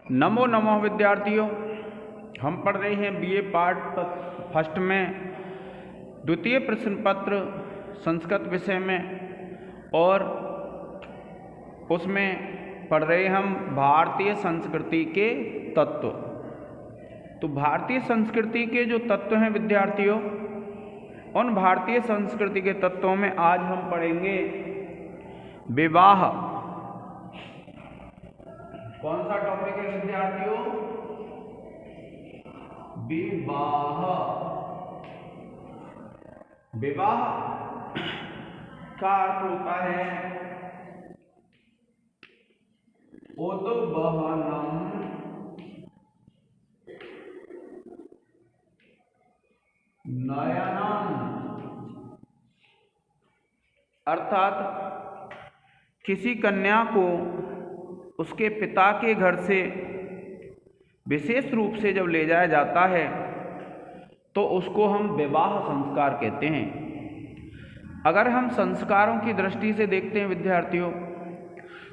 नमो नमः विद्यार्थियों, हम पढ़ रहे हैं बीए पार्ट फर्स्ट में द्वितीय प्रश्न पत्र संस्कृत विषय में, और उसमें पढ़ रहे हम भारतीय संस्कृति के तत्व। तो भारतीय संस्कृति के जो तत्व हैं विद्यार्थियों, उन भारतीय संस्कृति के तत्वों में आज हम पढ़ेंगे विवाह। कौन सा टॉपिक है विद्यार्थियों? विवाह। विवाह का अर्थ होता है उद्वहनम नयनम, अर्थात किसी कन्या को उसके पिता के घर से विशेष रूप से जब ले जाया जाता है तो उसको हम विवाह संस्कार कहते हैं। अगर हम संस्कारों की दृष्टि से देखते हैं विद्यार्थियों,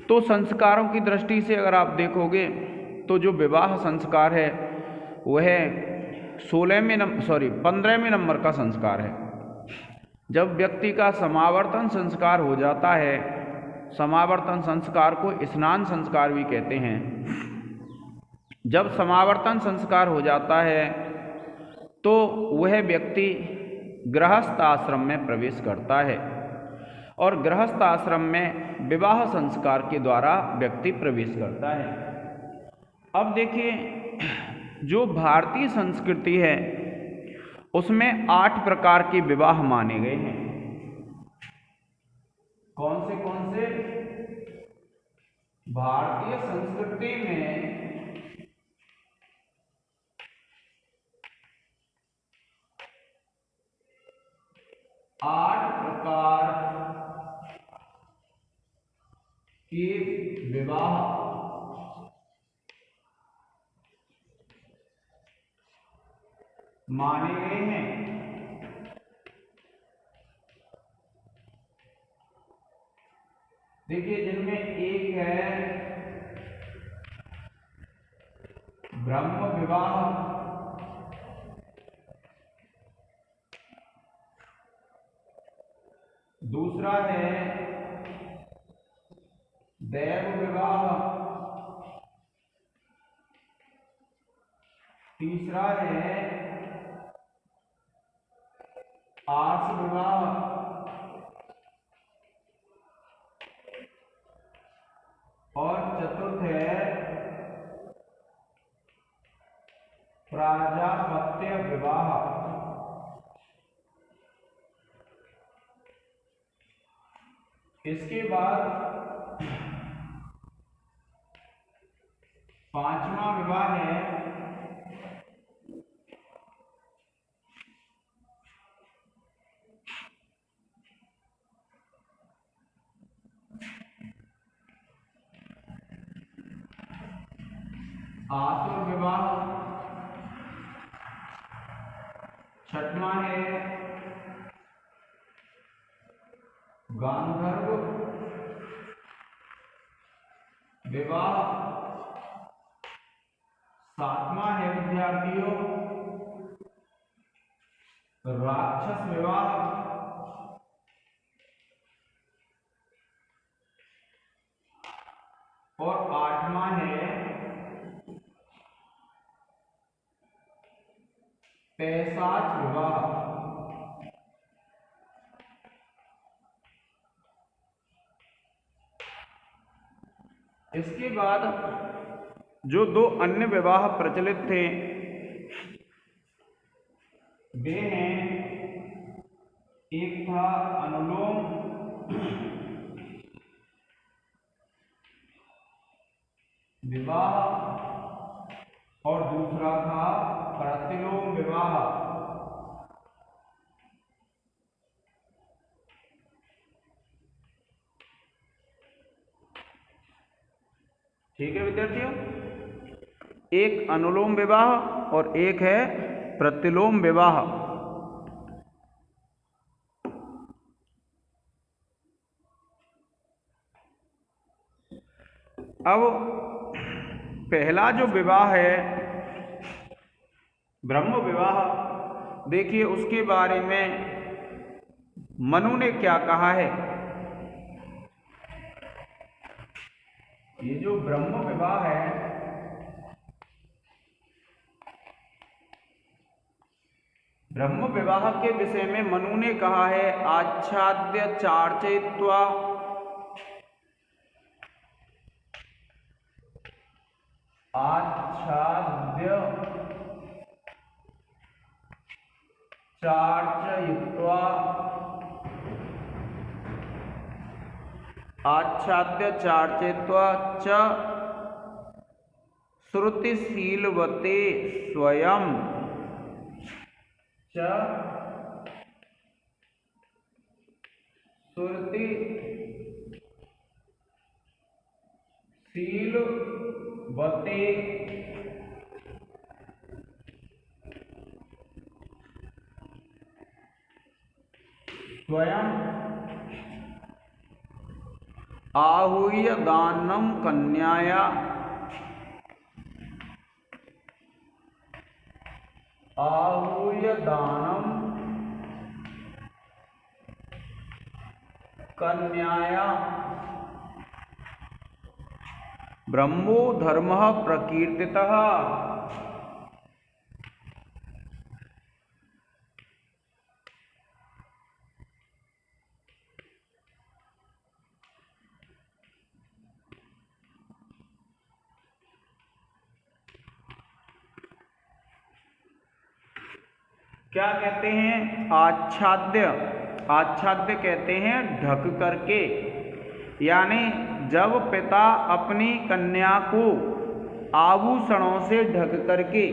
तो संस्कारों की दृष्टि से अगर आप देखोगे तो जो विवाह संस्कार है वह 15वें नंबर का संस्कार है। जब व्यक्ति का समावर्तन संस्कार हो जाता है, समावर्तन संस्कार को स्नान संस्कार भी कहते हैं। जब समावर्तन संस्कार हो जाता है तो वह व्यक्ति गृहस्थ आश्रम में प्रवेश करता है, और गृहस्थ आश्रम में विवाह संस्कार के द्वारा व्यक्ति प्रवेश करता है। अब देखिए, जो भारतीय संस्कृति है उसमें 8 प्रकार के विवाह माने गए हैं। कौन से? भारतीय संस्कृति में 8 प्रकार के विवाह माने गए हैं। देखिए, जिनमें एक है ब्रह्म विवाह, दूसरा है देव विवाह, तीसरा है आर्ष विवाह, और चतुर्थ है प्राजापत्य विवाह। इसके बाद 5वां विवाह है आसुर विवाह, 6वां है गांधर्व विवाह, 7वां है विद्यार्थियों राक्षस विवाह, और 8वां है पैशाच विवाह। इसके बाद जो 2 अन्य विवाह प्रचलित थे वे हैं, एक था अनुलोम विवाह और दूसरा था प्रतिलोम विवाह। ठीक है विद्यार्थियों, एक अनुलोम विवाह और एक है प्रतिलोम विवाह। अब पहला जो विवाह है ब्रह्म विवाह, देखिए उसके बारे में मनु ने क्या कहा है। ये जो ब्रह्म विवाह है, ब्रह्म विवाह के विषय में मनु ने कहा है आच्छाद्य चार्चयित्वा, आच्छाद्य चार्चयित्वा, आच्छाद्य चार्चयित्वा च श्रुतिशीलवते स्वयं, च श्रुतिशीलवते स्वयं आहूय दानम कन्याया, आहूय दानम कन्याया ब्रह्मो धर्मः प्रकीर्तितः। क्या कहते हैं? आच्छाद्य, आच्छाद्य कहते हैं ढक करके, यानी जब पिता अपनी कन्या को आभूषणों से ढक करके,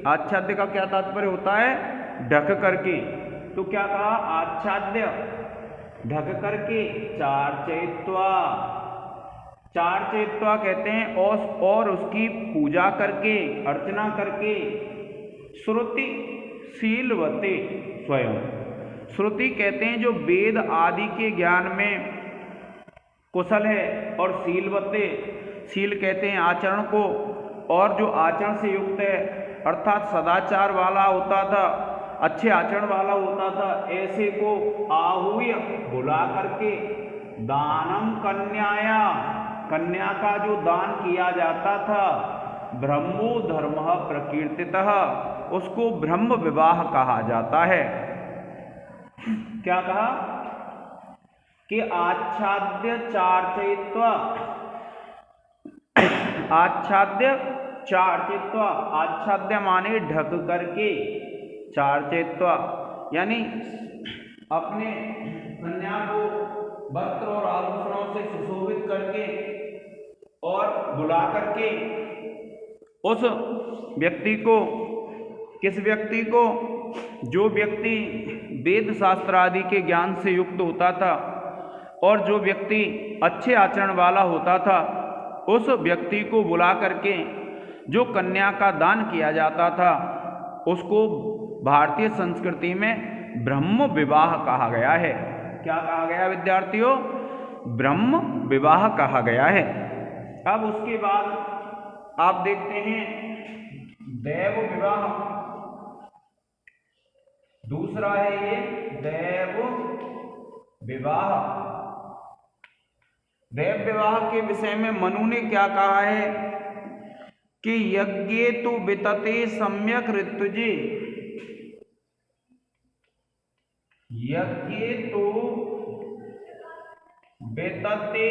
आच्छाद्य का क्या तात्पर्य होता है? ढक करके। तो क्या कहा? आच्छाद्य ढक करके, चार्चयित्वा, चार्चयित्वा कहते हैं और उसकी पूजा करके, अर्चना करके, श्रुति शीलवते स्वयं, श्रुति कहते हैं जो वेद आदि के ज्ञान में कुशल है, और शीलवते, शील कहते हैं आचरण को, और जो आचरण से युक्त है अर्थात सदाचार वाला होता था, अच्छे आचरण वाला होता था, ऐसे को आहूय बुला करके, दानम कन्याया, कन्या का जो दान किया जाता था, ब्रह्मो धर्मः प्रकीर्तितः, उसको ब्रह्म विवाह कहा जाता है। क्या कहा? कि आच्छाद्य चार्चयित्वा, आच्छाद्य चार्चयित्वा, आच्छाद्य माने ढक करके, चार्चयित्वा यानी अपने कन्या को वस्त्र और आभूषणों से सुशोभित करके और बुला करके उस व्यक्ति को, किस व्यक्ति को? जो व्यक्ति वेद शास्त्र आदि के ज्ञान से युक्त होता था और जो व्यक्ति अच्छे आचरण वाला होता था, उस व्यक्ति को बुला करके जो कन्या का दान किया जाता था, उसको भारतीय संस्कृति में ब्रह्म विवाह कहा गया है। क्या कहा गया विद्यार्थियों? ब्रह्म विवाह कहा गया है। अब उसके बाद आप देखते हैं देव विवाह, दूसरा है ये देव विवाह। देव विवाह के विषय में मनु ने क्या कहा है कि यज्ञे तु वितते सम्यक ऋतुजे, यज्ञे तु वितते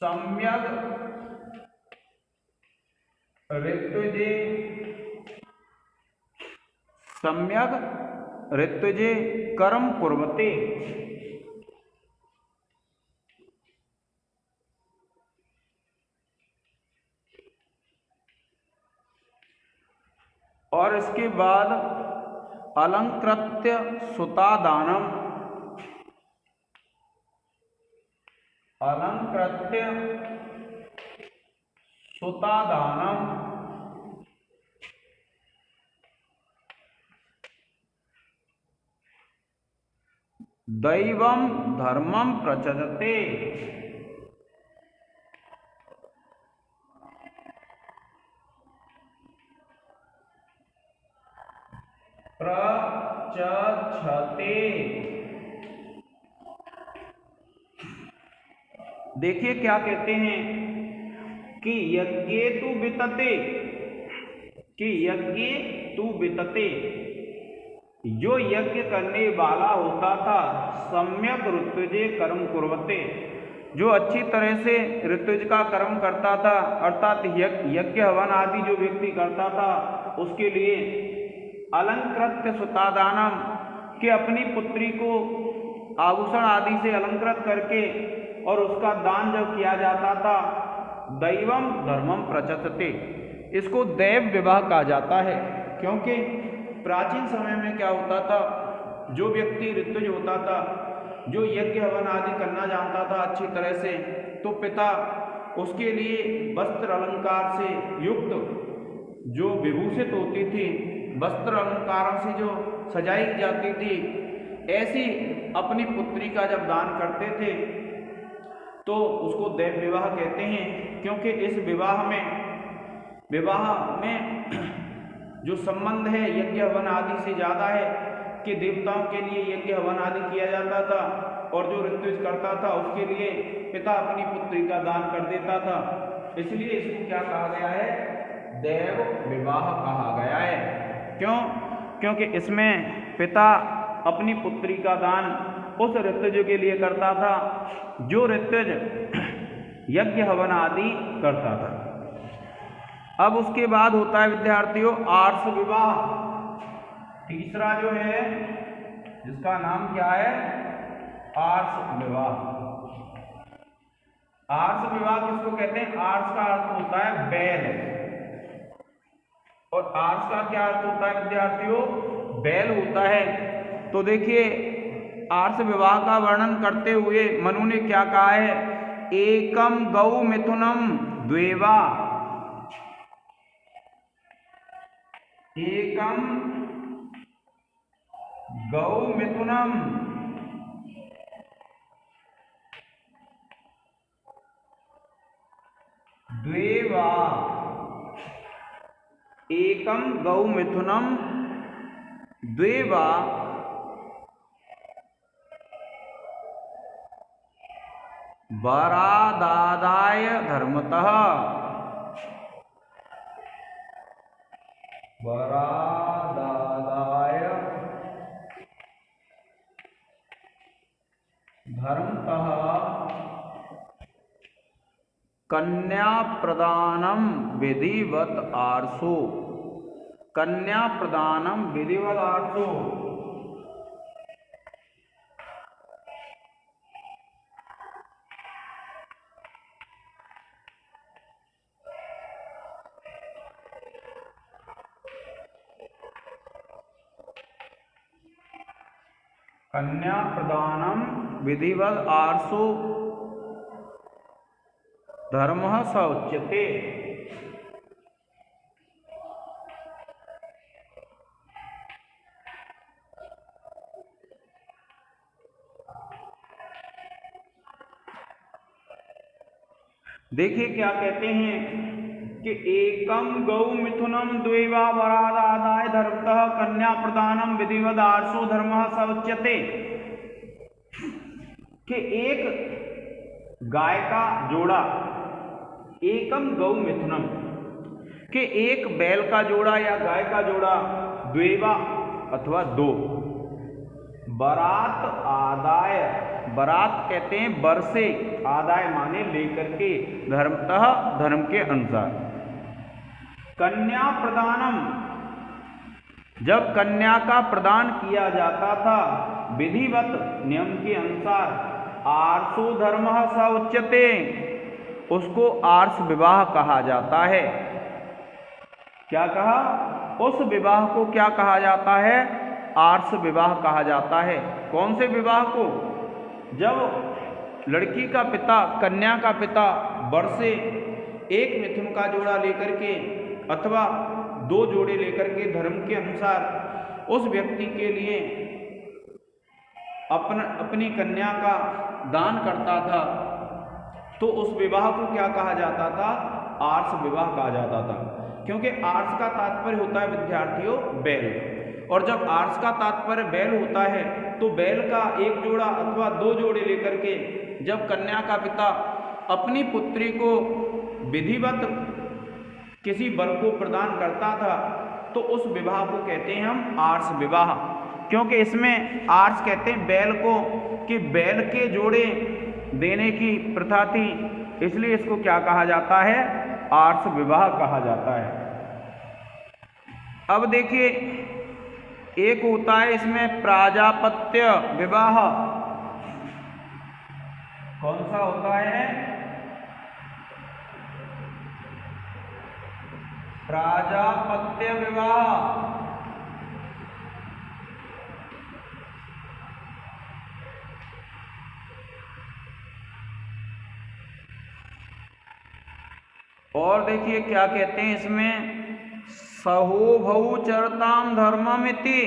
सम्यक ऋतुजे, सम्यक ऋतुजे कर्म कुर्वते, और इसके बाद अलंकृत्य सुतादानम, अलंकृत्य सुतादानम दैवम धर्मम प्रचजते, प्रचक्षते। देखिए क्या कहते हैं कि यज्ञे तु वितते, कि यज्ञे तु वितते, जो यज्ञ करने वाला होता था सम्यक ऋत्विजे कर्म कुर्वते, जो अच्छी तरह से ऋत्विज का कर्म करता था, अर्थात यज्ञ हवन आदि जो व्यक्ति करता था उसके लिए अलंकृत्य सुतादानम, के अपनी पुत्री को आभूषण आदि से अलंकृत करके और उसका दान जब किया जाता था, दैवम धर्मम प्रचक्षते, इसको दैव विवाह कहा जाता है। क्योंकि प्राचीन समय में क्या होता था, जो व्यक्ति ऋत्विज होता था, जो यज्ञ हवन आदि करना जानता था अच्छी तरह से, तो पिता उसके लिए वस्त्र अलंकार से युक्त जो विभूषित होती थी, वस्त्र अलंकारों से जो सजाई जाती थी, ऐसी अपनी पुत्री का जब दान करते थे तो उसको दैव विवाह कहते हैं। क्योंकि इस विवाह में जो संबंध है यज्ञ हवन आदि से ज़्यादा है कि देवताओं के लिए यज्ञ हवन आदि किया जाता था और जो ऋत्विज करता था उसके लिए पिता अपनी पुत्री का दान कर देता था, इसलिए इसको क्या कहा गया है, दैव विवाह कहा गया है। क्यों? क्योंकि इसमें पिता अपनी पुत्री का दान उस ऋत्विज के लिए करता था जो ऋत्विज यज्ञ हवन आदि करता था। अब उसके बाद होता है विद्यार्थियों आर्ष विवाह, तीसरा जो है जिसका नाम क्या है, आर्ष विवाह। आर्ष विवाह किसको कहते हैं? आर्ष का अर्थ होता है बैल, और आर्ष का क्या अर्थ होता है विद्यार्थियों? बैल होता है। तो देखिए आर्ष विवाह का वर्णन करते हुए मनु ने क्या कहा है, एकम गौ मिथुनम द्वेवा, एकम गौ मिथुनम द्वेवा, एकम गौ मिथुनम द्वेवा वरादादाय धर्मतः, वरादादाय धर्मतः कन्या प्रदानम विधिवत आर्षो, कन्या प्रदानम विधिवत आर्षो। कन्या प्रदानम विधिवत आर्षो धर्मः स उच्यते। देखिए क्या कहते हैं कि एकम गौ मिथुनम द्वेवा वरादादाय धर्मतः कन्या प्रदानम विधिवत आर्षो धर्मः स उच्यते, कि एक गाय का जोड़ा, एकम गौ मिथुनम, कि एक बैल का जोड़ा या गाय का जोड़ा, द्वेवा अथवा दो, बरात आदाय, बरात कहते हैं बर से, आदाय माने लेकर के, धर्मतः धर्म के अनुसार, कन्या प्रदानम, जब कन्या का प्रदान किया जाता था विधिवत नियम के अनुसार, आर्षो धर्मः स उच्यते, उसको आर्ष विवाह कहा जाता है। क्या कहा? उस विवाह को क्या कहा जाता है? आर्ष विवाह कहा जाता है। कौन से विवाह को? जब लड़की का पिता, कन्या का पिता वर से एक मिथुन का जोड़ा लेकर के अथवा दो जोड़े लेकर के धर्म के अनुसार उस व्यक्ति के लिए अपनी कन्या का दान करता था, तो उस विवाह को क्या कहा जाता था? आर्ष विवाह कहा जाता था। क्योंकि आर्ष का तात्पर्य होता है विद्यार्थियों बैल, और जब आर्ष का तात्पर्य बैल होता है तो बैल का एक जोड़ा अथवा दो जोड़े लेकर के जब कन्या का पिता अपनी पुत्री को विधिवत किसी वर को प्रदान करता था तो उस विवाह को कहते हैं हम आर्ष विवाह। क्योंकि इसमें आर्ष कहते हैं बैल को, कि बैल के जोड़े देने की प्रथा थी, इसलिए इसको क्या कहा जाता है, आर्ष विवाह कहा जाता है। अब देखिए एक होता है इसमें प्राजापत्य विवाह। कौन सा होता है, प्राजापत्य विवाह। और देखिए क्या कहते हैं इसमें, सहोभौ चरताम धर्ममिति।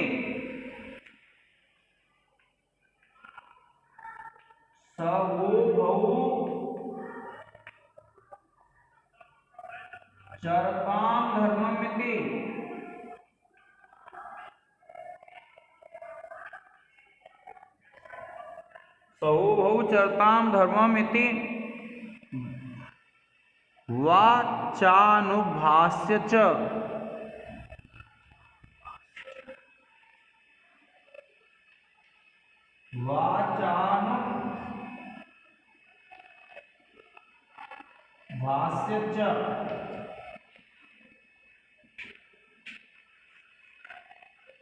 सहोभौ चरताम धर्ममिति। सहोभौ चरताम धर्ममिति वाचानुभाष्य च। वाचानुभाष्य च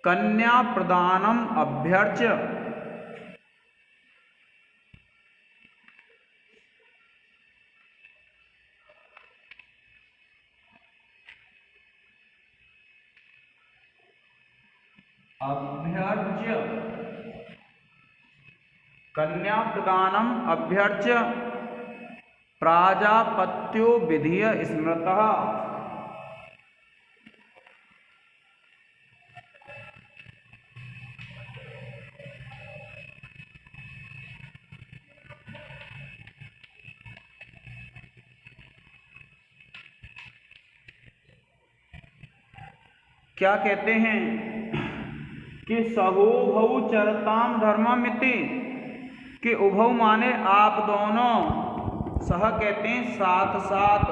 कन्या प्रदानम अभ्यर्च्य। अभ्यर्च्य कन्या प्रदानम अभ्यर्च्य प्राजापत्यो विधिय स्मृतः। क्या कहते हैं कि सहोभौ चरताम धर्ममिति, कि उभौ माने आप दोनों, सह कहते हैं साथ साथ,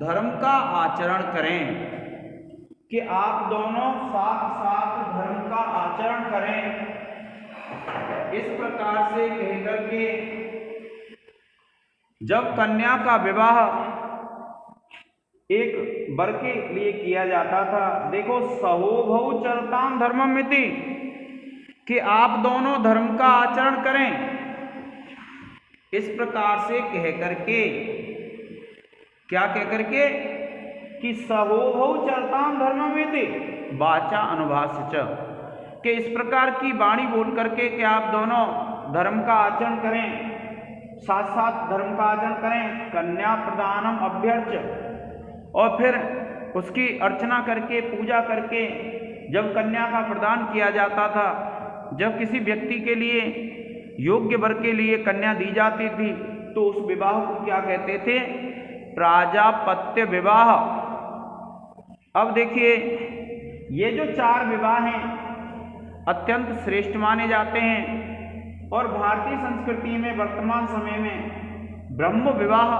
धर्म का आचरण करें, कि आप दोनों साथ साथ धर्म का आचरण करें। इस प्रकार से कहकर के जब कन्या का विवाह एक वर के लिए किया जाता था, देखो सहोभौ चरताम धर्ममिति, कि आप दोनों धर्म का आचरण करें। इस प्रकार से कह करके, क्या कह करके, कि सहोभौ चरताम धर्ममिति वाचा अनुभाष्य च, कि इस प्रकार की वाणी बोल करके कि आप दोनों धर्म का आचरण करें, साथ साथ धर्म का आचरण करें। कन्या प्रदानम अभ्यर्च्य, और फिर उसकी अर्चना करके पूजा करके जब कन्या का प्रदान किया जाता था, जब किसी व्यक्ति के लिए योग्य वर के लिए कन्या दी जाती थी तो उस विवाह को क्या कहते थे, प्राजापत्य विवाह। अब देखिए ये जो चार विवाह हैं अत्यंत श्रेष्ठ माने जाते हैं और भारतीय संस्कृति में वर्तमान समय में ब्रह्म विवाह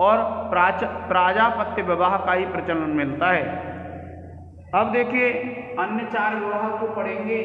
और प्राजापत्य विवाह का ही प्रचलन मिलता है। अब देखिए अन्य चार विवाह को पढ़ेंगे।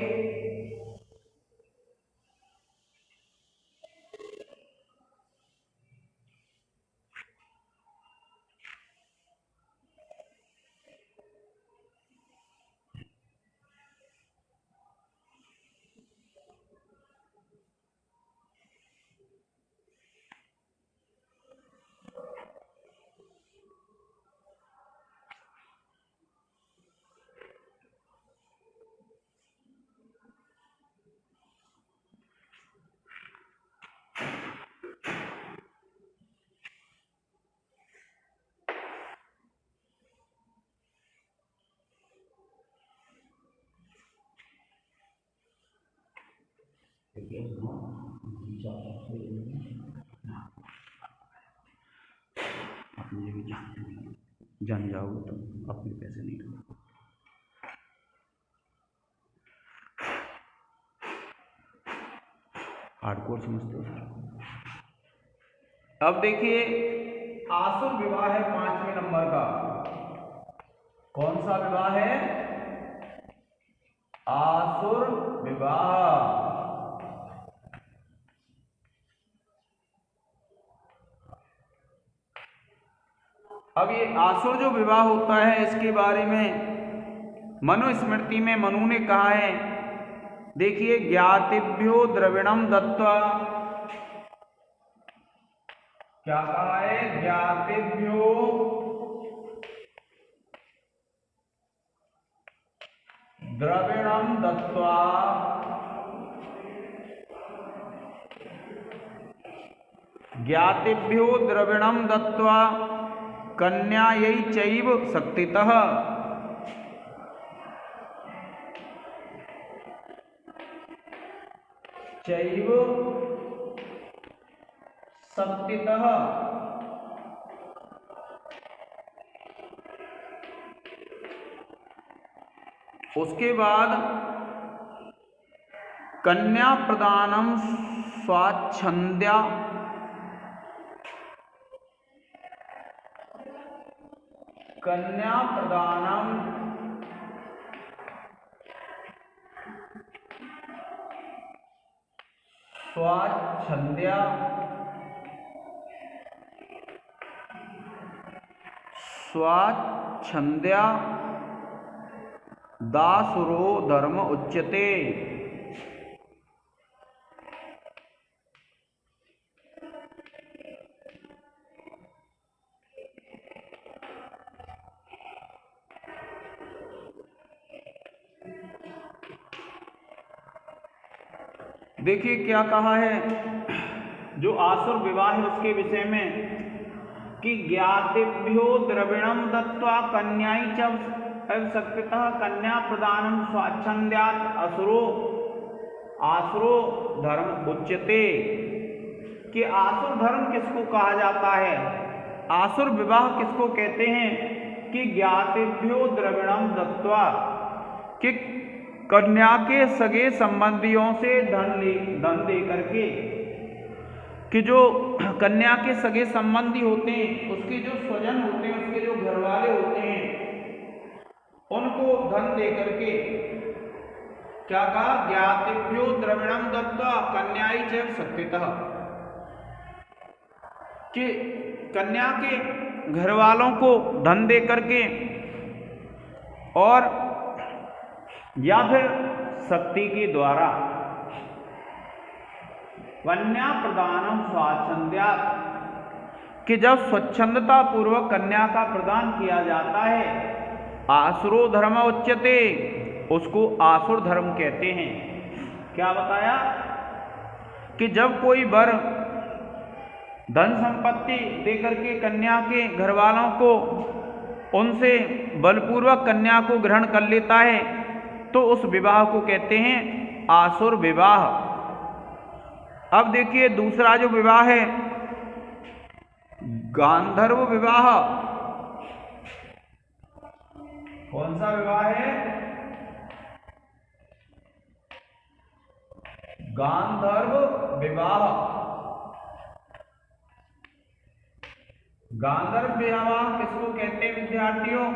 अपनी जगह जान जाओगे तो अपने पैसे नहीं हार्डकोर समझते हो सर। अब देखिए आसुर विवाह है 5वें नंबर का। कौन सा विवाह है? आसुर विवाह। अब ये आसुर जो विवाह होता है इसके बारे में मनुस्मृति में मनु ने कहा है, देखिए ज्ञातिभ्यो द्रविणम दत्त्वा, क्या कहा है? ज्ञातिभ्यो द्रविणम दत्त्वा ज्ञातिभ्यो द्रविणम दत्त्वा कन्यायै चैव शक्तितः चैव शक्तितः उसके बाद कन्या प्रदानम स्वाच्छंद्या कन्या प्रदानम स्वाच्छंद्या स्वाच्छंद्या दासुरो धर्म उच्यते। देखिए क्या कहा है जो आसुर विवाह है उसके विषय में कि ज्ञातिभ्यो द्रविणम दत्त्वा कन्याई च शक्तितः कन्या प्रदानम स्वाच्छंद्यात् आसुरो धर्म उच्यते। कि आसुर धर्म किसको कहा जाता है, आसुर विवाह किसको कहते हैं? कि ज्ञातिभ्यो द्रविणम दत्त्वा, कि कन्या के सगे संबंधियों से धन दे करके, कि जो कन्या के सगे संबंधी होते हैं, उसके जो स्वजन होते हैं, उसके जो घर वाले होते हैं, उनको धन दे करके क्या कहा? ज्ञातिभ्यो द्रविणम दत्त्वा कन्याई च शक्तितः, कि कन्या के घर वालों को धन दे करके और या फिर शक्ति के द्वारा कन्या प्रदानम स्वाच्छंद्यात्, कि जब स्वच्छंदता पूर्वक कन्या का प्रदान किया जाता है आसुरो धर्म उच्यते, उसको आसुर धर्म कहते हैं। क्या बताया? कि जब कोई वर धन संपत्ति देकर के कन्या के घर वालों को उनसे बलपूर्वक कन्या को ग्रहण कर लेता है तो उस विवाह को कहते हैं आसुर विवाह। अब देखिए दूसरा जो विवाह है गांधर्व विवाह। कौन सा विवाह है? गांधर्व विवाह। गांधर्व विवाह किसको कहते हैं विद्यार्थियों?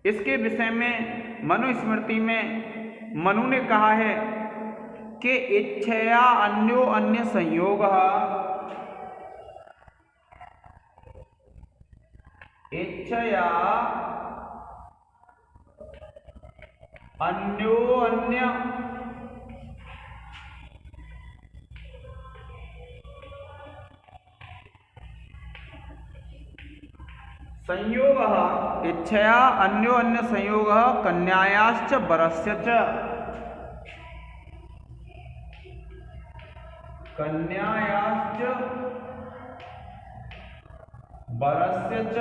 इसके विषय में मनुस्मृति में मनु ने कहा है कि इच्छया अन्यो अन्य संयोगः, इच्छया अन्यो अन्य संयोगः, इच्छया अन्यो अन्य संयोगः कन्यायाश्च वरस्य च, कन्यायाश्च वरस्य च।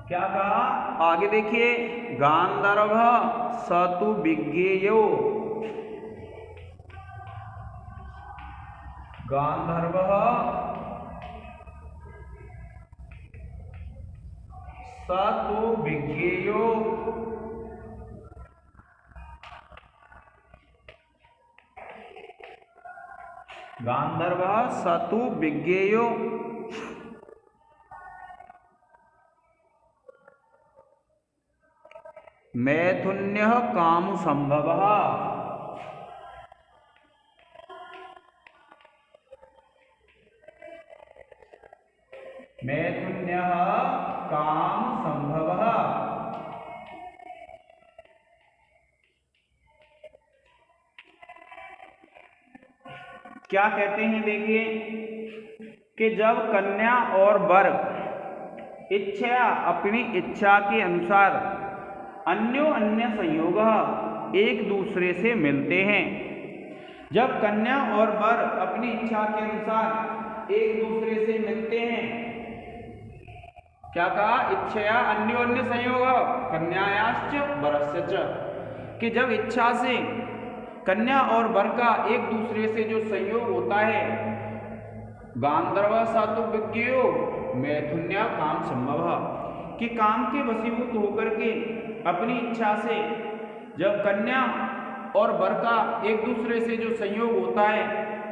क्या कहा? आगे देखिए गांधर्व सतु विज्ञेयो, गांधर्व सतु विज्ञेयो गांधर्वः स तु विज्ञेयो मैथुन्यः कामसंभवः। मैथुन्यः कामसंभवः। क्या कहते हैं, देखिए कि जब कन्या और वर इच्छा अपनी इच्छा के अनुसार अन्योन्य संयोग एक दूसरे से मिलते हैं। जब कन्या और वर अपनी इच्छा के अनुसार एक दूसरे से मिलते हैं, क्या कहा, इच्छया अन्योन्य संयोग कन्यायाश्च वरस्य च, कि जब इच्छा से कन्या और वर का एक दूसरे से जो संयोग होता है, गांधर्व सातु विज्ञेयो मैथुन्या काम संभव, कि काम के वशीभूत होकर के अपनी इच्छा से जब कन्या और वर का एक दूसरे से जो संयोग होता है,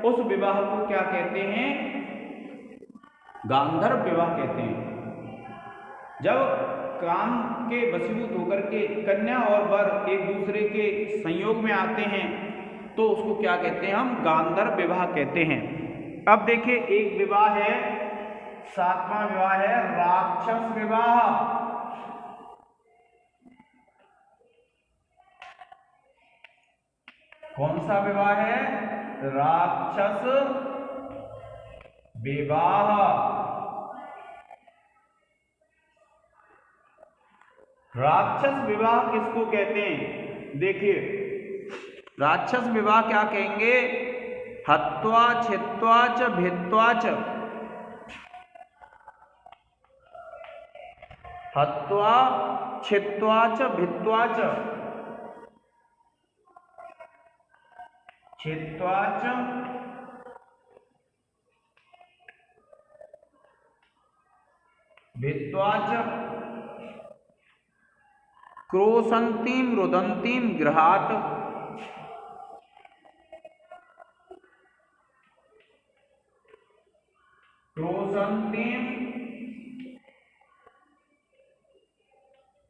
उस विवाह को क्या कहते हैं, गांधर्व विवाह कहते हैं। जब काम के वशीभूत होकर के कन्या और वर एक दूसरे के संयोग में आते हैं तो उसको क्या कहते हैं, हम गांधर्व विवाह कहते हैं। अब देखिए एक विवाह है, 7वां विवाह है राक्षस विवाह। कौन सा विवाह है, राक्षस विवाह। राक्षस विवाह किसको कहते हैं, देखिए राक्षस विवाह क्या कहेंगे, हत्वा छित्वा च भित्वा च, हत्वा छित्वा च भित्वा च, छित्वा च भित्वा च, क्रोशन्तीं रुदन्तीं गृहात्, क्रोशन्तीं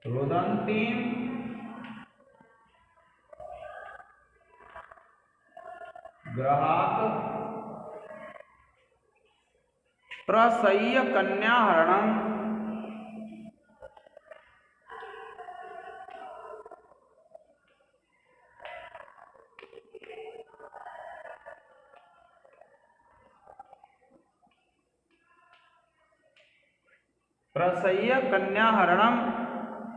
रुदन्तीं गृहात् प्रसह्य कन्याहरणम्, प्रसह्य कन्याहरणम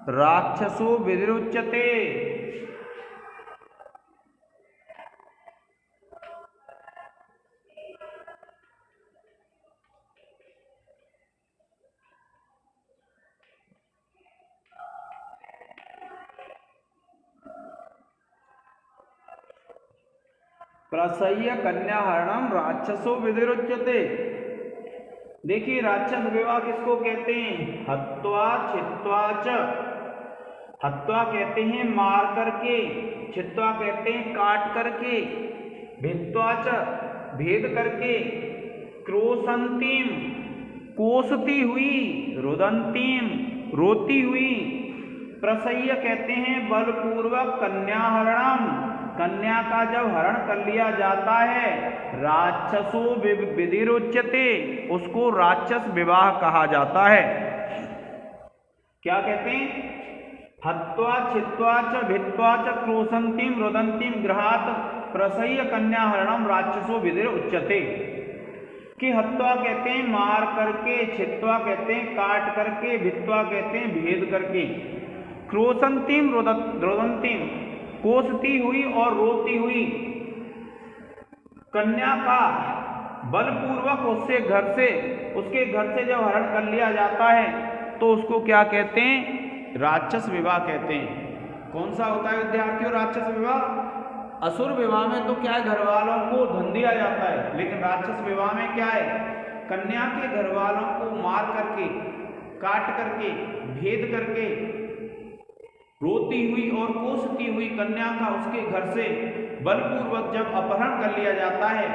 राक्षसो विदिरुच्यते। प्रसह्य कन्याहरणम राक्षसो विदिरुच्यते। देखिए राक्षस विवाह किसको कहते हैं, हत्वा छित्वा च, हत्वा कहते हैं मार करके, छित्वा कहते हैं काट करके, भित्वा च भेद करके, क्रोशन्तीम कोसती हुई, रुदन्तीम रोती हुई, प्रसह्य कहते हैं बलपूर्वक कन्याहरणम, कन्या का जब हरण कर लिया जाता है, राक्षसो विदिरुच्यते, उसको राक्षस विवाह कहा जाता है। क्या कहते हैं, हत्वा छित्वा च भित्वा च क्रोशन्तीं रुदन्तीं गृहात् प्रसह्य कन्याहरणम राक्षसो विदिरुच्यते, कि हत्वा कहते हैं मार करके, छित्वा कहते हैं काट करके, भित्वा कहते हैं भेद करके, क्रोशन्तीं रुदन्तीं कोसती हुई और रोती हुई कन्या का बलपूर्वक उसके घर से जब हरण कर लिया जाता है तो उसको क्या कहते हैं, राक्षस विवाह कहते हैं। कौन सा होता है विद्यार्थियों राक्षस विवाह, असुर विवाह में तो क्या है, घर वालों को धन दिया जाता है, लेकिन राक्षस विवाह में क्या है, कन्या के घर वालों को मार करके, काट करके, भेद करके, रोती हुई और कोसती हुई कन्या का उसके घर से बलपूर्वक जब अपहरण कर लिया जाता है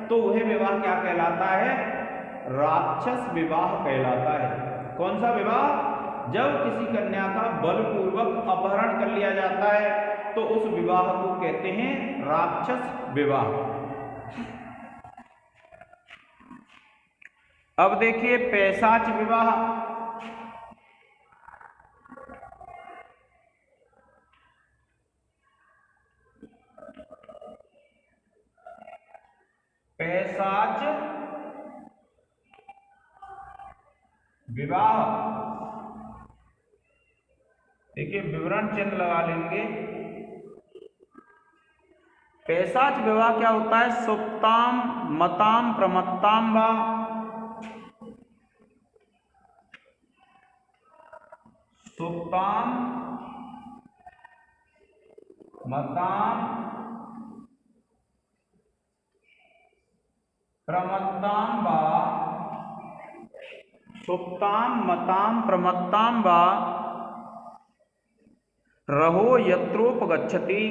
तो वह विवाह क्या कहलाता है? राक्षस विवाह कहलाता है। कौन सा विवाह? जब किसी कन्या का बलपूर्वक अपहरण कर लिया जाता है तो उस विवाह को कहते हैं राक्षस विवाह। अब देखिए पैशाच विवाह। पैशाच विवाह, देखिए विवरण चिन्ह लगा लेंगे। पैशाच विवाह क्या होता है? सुप्ताम मताम प्रमत्ताम वा, सुप्ताम मताम प्रमत्ताम वा, सुप्ताम मताम प्रमत्ताम वा रहो यत्रोपगच्छति,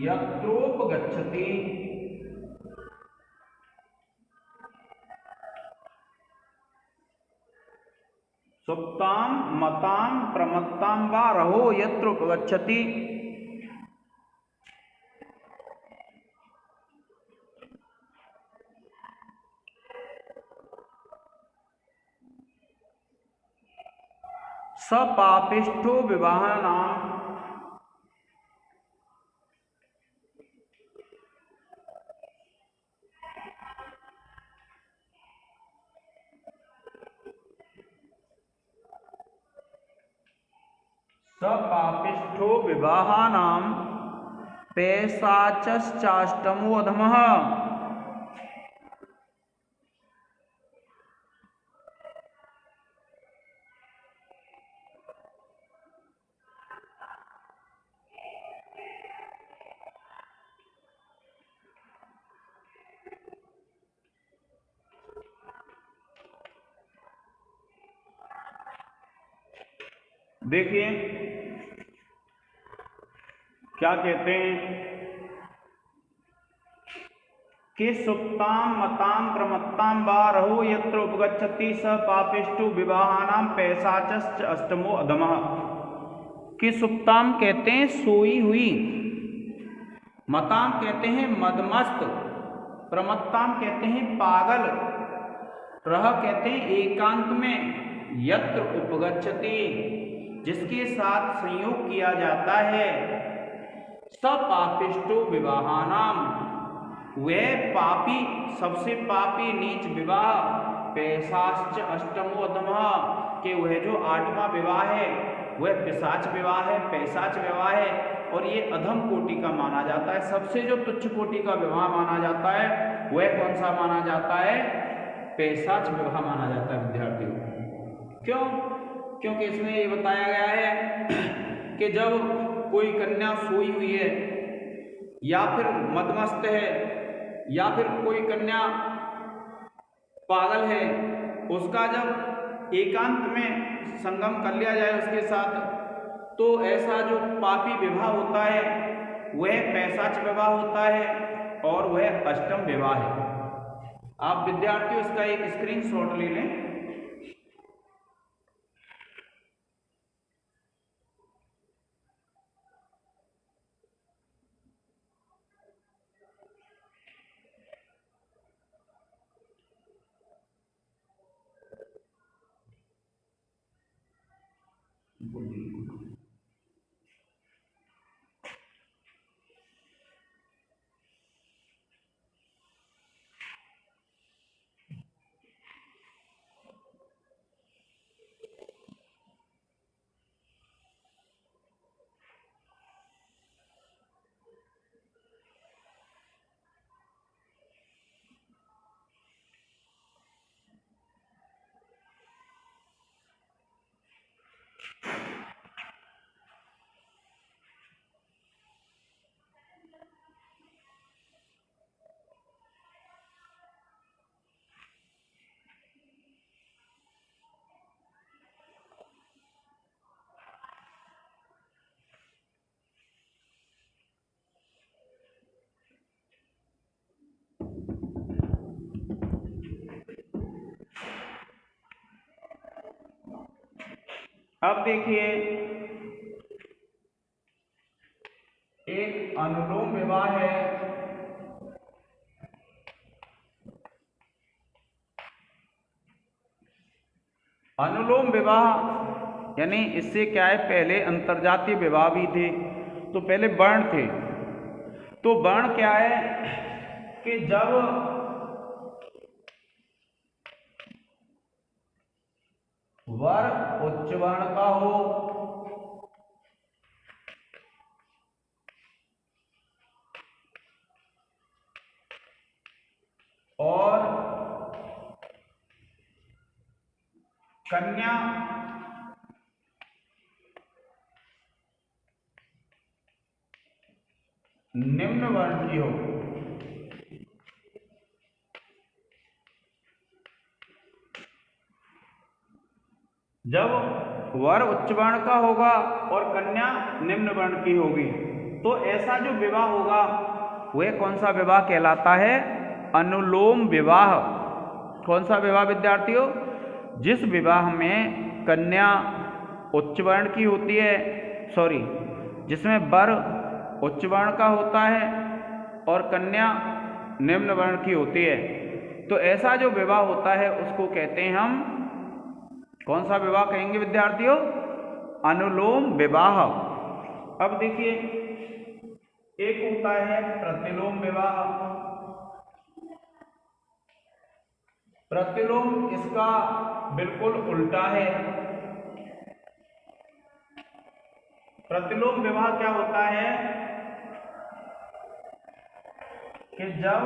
यत्रोपगच्छति सुप्ताम मताम प्रमत्ताम वा रहो यत्रोपगच्छति। सपापिष्ठो विवाह नाम, सपापिष्ठो विवाहानां पैशाचश्चाष्टमो अधमः। देखिए क्या कहते हैं कि सुप्ताम मताम प्रमत्ताम वा रहो यत्र उपगच्छति स पापिष्टु विवाहानाम पैशाचश्च अष्टमो अधमः। कि सुप्ताम कहते हैं सोई हुई, मताम कहते हैं मदमस्त, प्रमत्ताम कहते हैं पागल, रह कहते हैं एकांत में, यत्र उपगच्छति जिसके साथ संयोग किया जाता है, सपापिष्टो विवाहानाम वह पापी, सबसे पापी नीच विवाह, पैशाच अष्टमो अधमः के वह जो 8वां विवाह है वह पिशाच विवाह है, पैशाच विवाह है और ये अधम कोटि का माना जाता है। सबसे जो तुच्छ कोटि का विवाह माना जाता है वह कौन सा माना जाता है? पैशाच विवाह माना जाता है विद्यार्थियों। क्यों? क्योंकि इसमें ये बताया गया है कि जब कोई कन्या सोई हुई है या फिर मदमस्त है या फिर कोई कन्या पागल है, उसका जब एकांत में संगम कर लिया जाए उसके साथ, तो ऐसा जो पापी विवाह होता है वह पैशाच विवाह होता है और वह अष्टम विवाह है। आप विद्यार्थी उसका एक स्क्रीनशॉट ले लें। अब देखिए, एक अनुलोम विवाह है, अनुलोम विवाह यानी इससे क्या है, पहले अंतरजातीय विवाह भी थे, तो पहले वर्ण थे। तो वर्ण क्या है कि जब वर उच्च वर्ण का हो और कन्या निम्न वर्ण की हो, जब वर उच्च वर्ण का होगा और कन्या निम्न वर्ण की होगी, तो ऐसा जो विवाह होगा वह कौन सा विवाह कहलाता है? अनुलोम विवाह। कौन सा विवाह विद्यार्थियों? जिस विवाह में कन्या उच्च वर्ण की होती है, जिसमें वर उच्च वर्ण का होता है और कन्या निम्न वर्ण की होती है, तो ऐसा जो विवाह होता है उसको कहते हैं हम, कौन सा विवाह कहेंगे विद्यार्थियों? अनुलोम विवाह। अब देखिए, एक होता है प्रतिलोम विवाह। प्रतिलोम इसका बिल्कुल उल्टा है। प्रतिलोम विवाह क्या होता है कि जब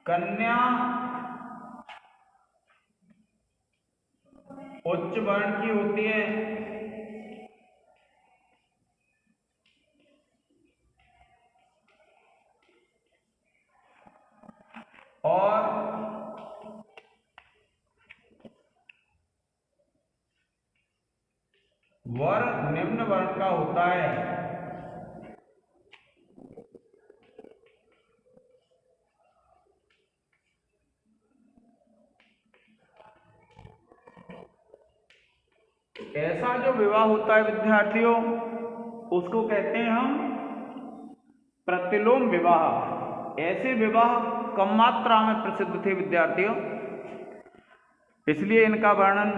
कन्या उच्च वर्ण की होती है और वर निम्न वर्ण का होता है, ऐसा जो विवाह होता है विद्यार्थियों उसको कहते हैं हम प्रतिलोम विवाह। ऐसे विवाह कम मात्रा में प्रसिद्ध थे विद्यार्थियों, इसलिए इनका वर्णन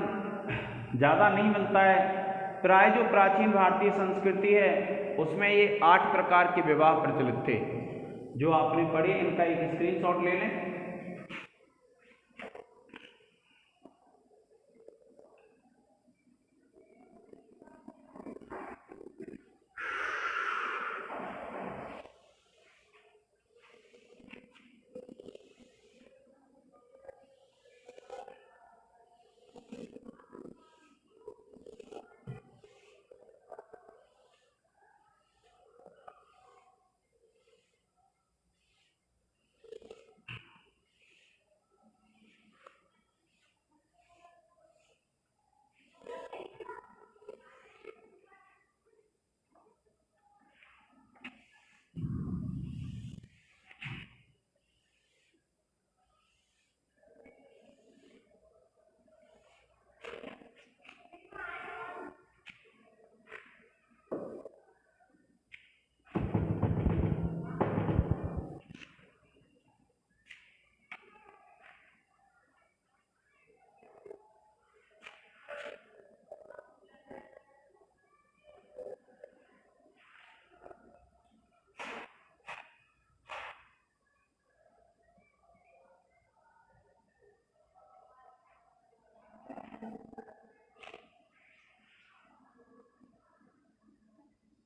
ज़्यादा नहीं मिलता है। प्राय जो प्राचीन भारतीय संस्कृति है उसमें ये 8 प्रकार के विवाह प्रचलित थे, जो आपने पढ़े। इनका एक स्क्रीनशॉट ले लें।